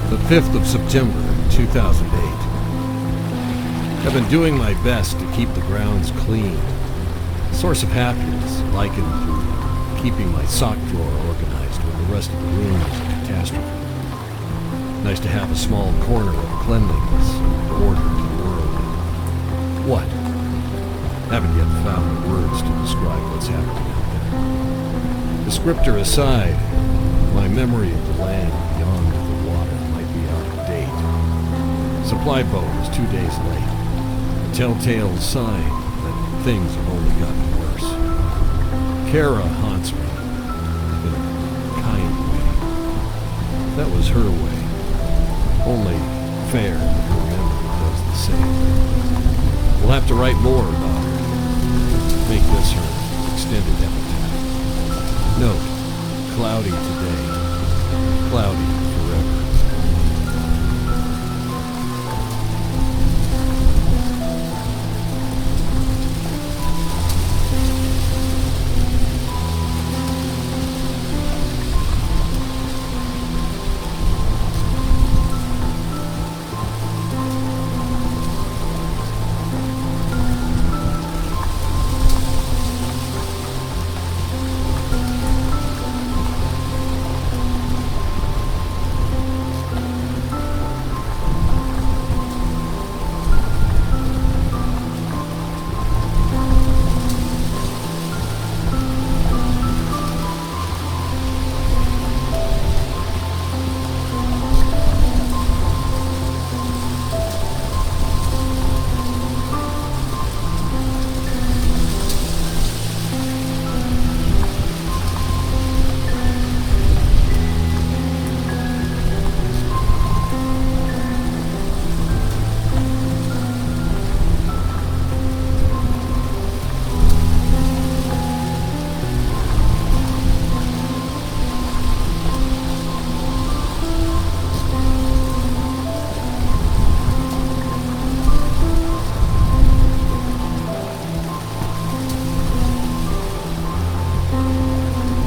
The 5th of September, 2008. I've been doing my best to keep the grounds clean. A source of happiness likened to keeping my sock drawer organized when the rest of the room is a catastrophe. Nice to have a small corner of cleanliness and order to the world. What? Haven't yet found the words to describe what's happening out there. Descriptor aside, my memory of the land beyond the water might be out of date. Supply boat is 2 days late. A telltale sign that things have only gotten worse. Kara haunts me in a kind way. That was her way. Only fair that her memory does the same. We'll have to write more about her. Make this her extended epitaph. Note, cloudy today, cloudy forever.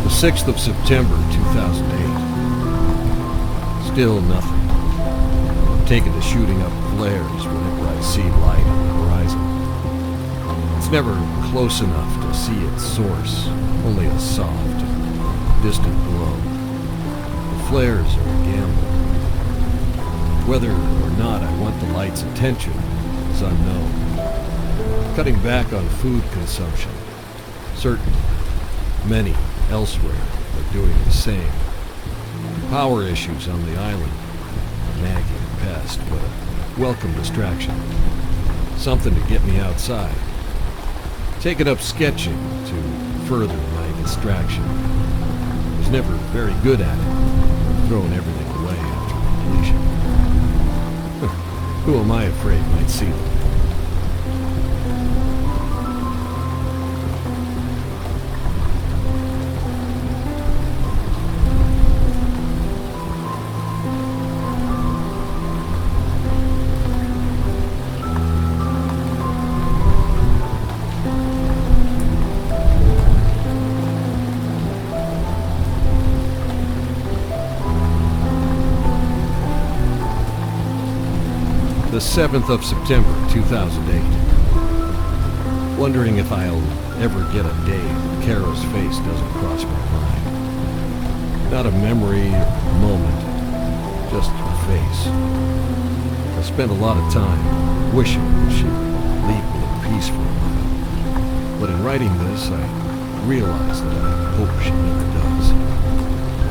The 6th of September, 2008. Still nothing. I'm taken to shooting up flares whenever I see light on the horizon. It's never close enough to see its source, only a soft, distant glow. The flares are a gamble. Whether or not I want the light's attention is unknown. Cutting back on food consumption. Certainly, many elsewhere are doing the same. Power issues on the island, a nagging pest, but a welcome distraction. Something to get me outside. Taken up sketching to further my distraction. Was never very good at it, throwing everything away after completion. Who am I afraid might see them? The 7th of September, 2008. Wondering if I'll ever get a day when Kara's face doesn't cross my mind. Not a memory or a moment, just a face. I spent a lot of time wishing that she'd leave me in peace for a while. But in writing this, I realize that I hope she never does.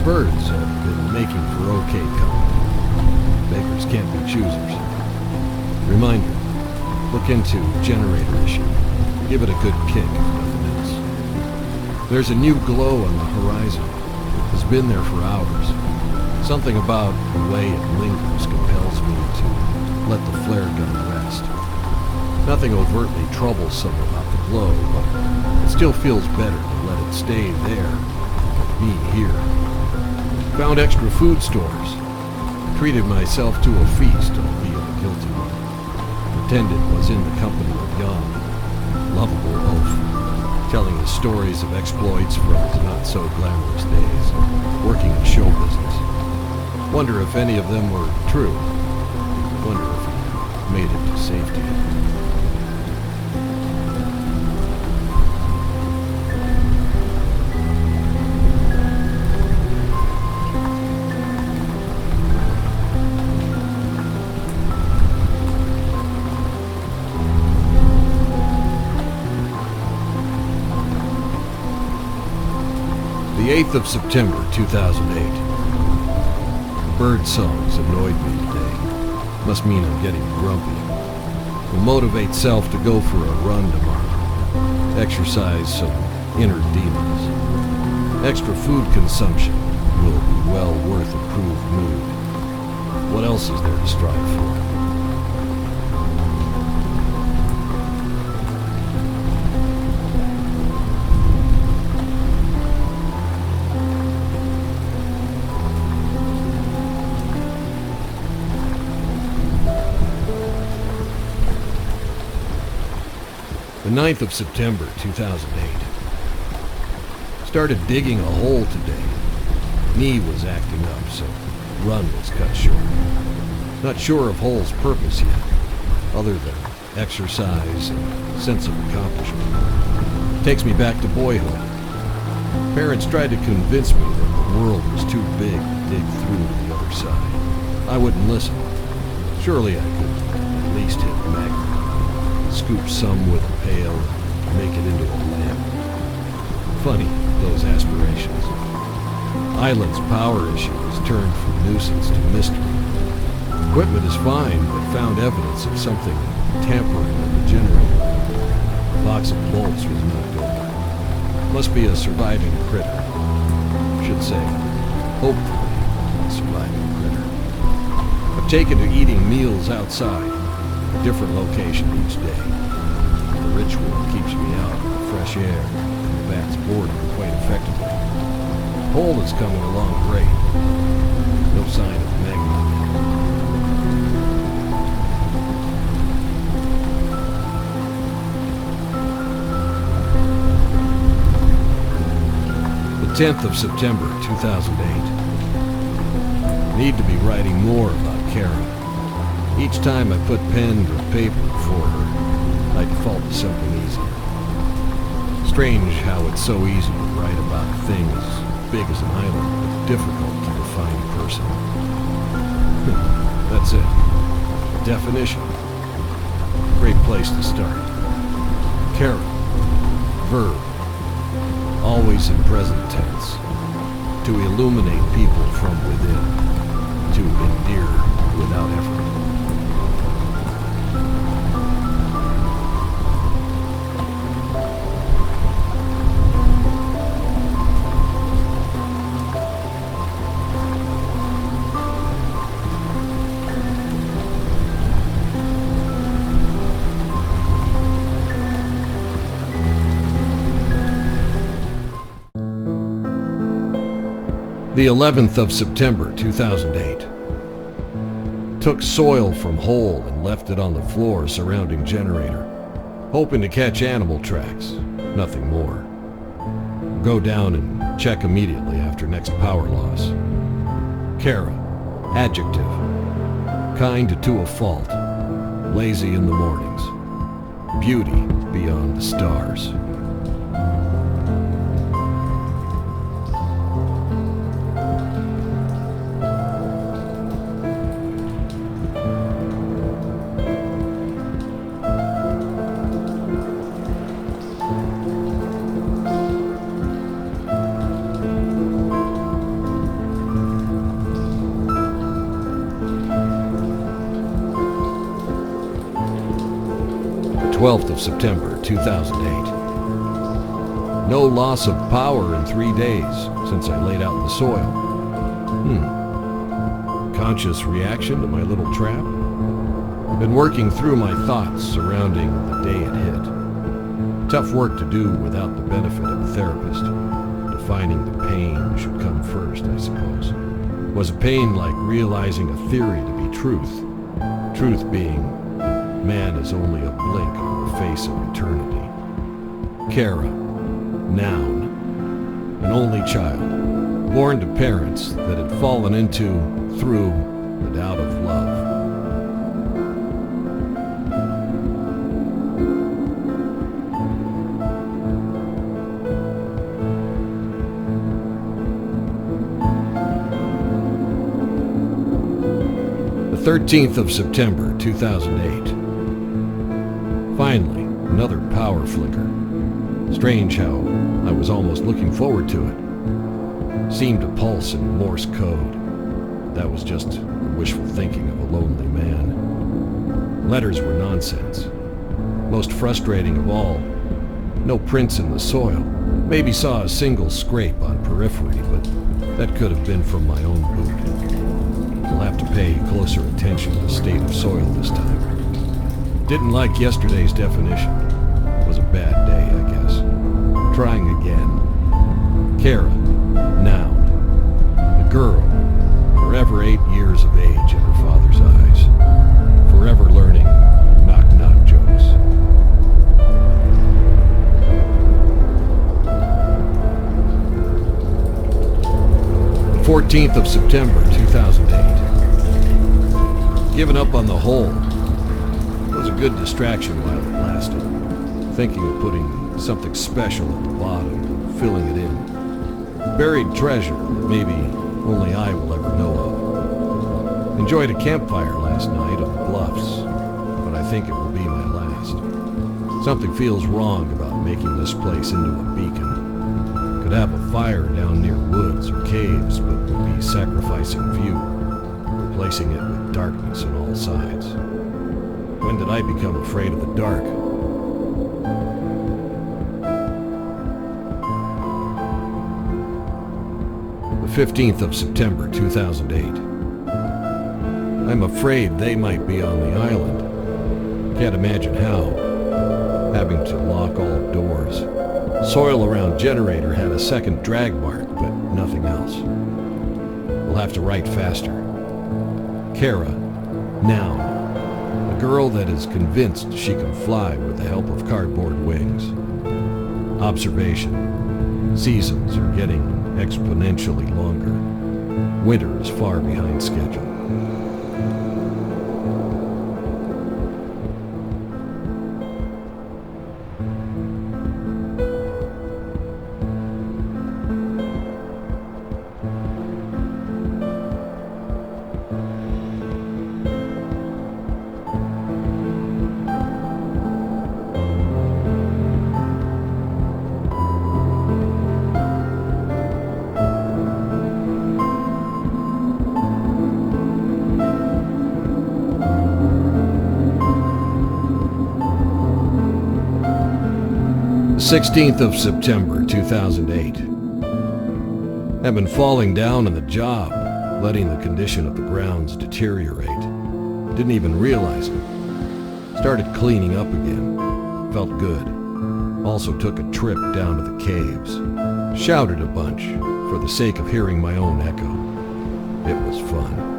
Birds have been making for okay company. Beggars can't be choosers. Reminder, Look into generator issue. Give it a good kick, if nothing else. There's a new glow on the horizon. It's been there for hours. Something about the way it lingers compels me to let the flare gun rest. Nothing overtly troublesome about the glow, but it still feels better to let it stay there, me here. Found extra food stores. Treated myself to a feast, albeit a guilty one. Pretended was in the company of young, lovable oaf, telling his stories of exploits from his not-so-glamorous days, working in show business. Wonder if any of them were true. Wonder if he made it to safety. The 8th of September, 2008. Bird songs annoyed me today. Must mean I'm getting grumpy. Will motivate self to go for a run tomorrow. Exercise some inner demons. Extra food consumption will be well worth improved mood. What else is there to strive for? The 9th of September, 2008. Started digging a hole today. Knee was acting up, so run was cut short. Not sure of hole's purpose yet, other than exercise and sense of accomplishment. Takes me back to boyhood. Parents tried to convince me that the world was too big to dig through to the other side. I wouldn't listen. Surely I could at least hit magnet. Scoop some with a pail and make it into a lamp. Funny, those aspirations. Island's power issue has turned from nuisance to mystery. Equipment is fine, but found evidence of something tampering with the generator. A box of bolts was knocked over. Must be a surviving critter. Should say, hopefully, a surviving critter. I've taken to eating meals outside. A different location each day. The ritual keeps me out in the fresh air, and the bat's boarding quite effectively. Hole is coming along great. No sign of magma yet. The 10th of September, 2008. Need to be writing more about Kara. Each time I put pen to paper for her, I default to something easier. Strange how it's so easy to write about a thing as big as an island, but difficult to define person. That's it. Definition. Great place to start. Kara. Verb. Always in present tense. To illuminate people from within. To endear without effort. The 11th of September, 2008. Took soil from hole and left it on the floor surrounding generator. Hoping to catch animal tracks, nothing more. Go down and check immediately after next power loss. Kara, adjective. Kind to a fault. Lazy in the mornings. Beauty beyond the stars. 12th of September, 2008. No loss of power in 3 days since I laid out the soil. Conscious reaction to my little trap? Been working through my thoughts surrounding the day it hit. Tough work to do without the benefit of a therapist. Defining the pain should come first, I suppose. Was a pain like realizing a theory to be truth? Truth being, man is only a blink on the face of eternity. Kara, noun, an only child, born to parents that had fallen into, through, and out of love. The 13th of September, 2008. Finally, another power flicker. Strange how I was almost looking forward to it. Seemed to pulse in Morse code. That was just the wishful thinking of a lonely man. Letters were nonsense. Most frustrating of all, no prints in the soil. Maybe saw a single scrape on periphery, but that could have been from my own boot. I'll have to pay closer attention to the state of soil this time. Didn't like yesterday's definition. Was a bad day, I guess. Trying again. Kara, noun. The girl, forever 8 years of age in her father's eyes. Forever learning knock-knock jokes. The 14th of September, 2008. Given up on the hole. Was a good distraction while it lasted. Thinking of putting something special at the bottom, filling it in. Buried treasure that maybe only I will ever know of. Enjoyed a campfire last night on the bluffs, but I think it will be my last. Something feels wrong about making this place into a beacon. Could have a fire down near woods or caves, but would be sacrificing view, replacing it with darkness on all sides. When did I become afraid of the dark? The 15th of September, 2008. I'm afraid they might be on the island. Can't imagine how. Having to lock all doors. Soil around generator had a second drag mark, but nothing else. We'll have to write faster. Kara, noun. A girl that is convinced she can fly with the help of cardboard wings. Observation. Seasons are getting exponentially longer. Winter is far behind schedule. The 16th of September, 2008. I've been falling down on the job, letting the condition of the grounds deteriorate. Didn't even realize it. Started cleaning up again. Felt good. Also took a trip down to the caves. Shouted a bunch for the sake of hearing my own echo. It was fun.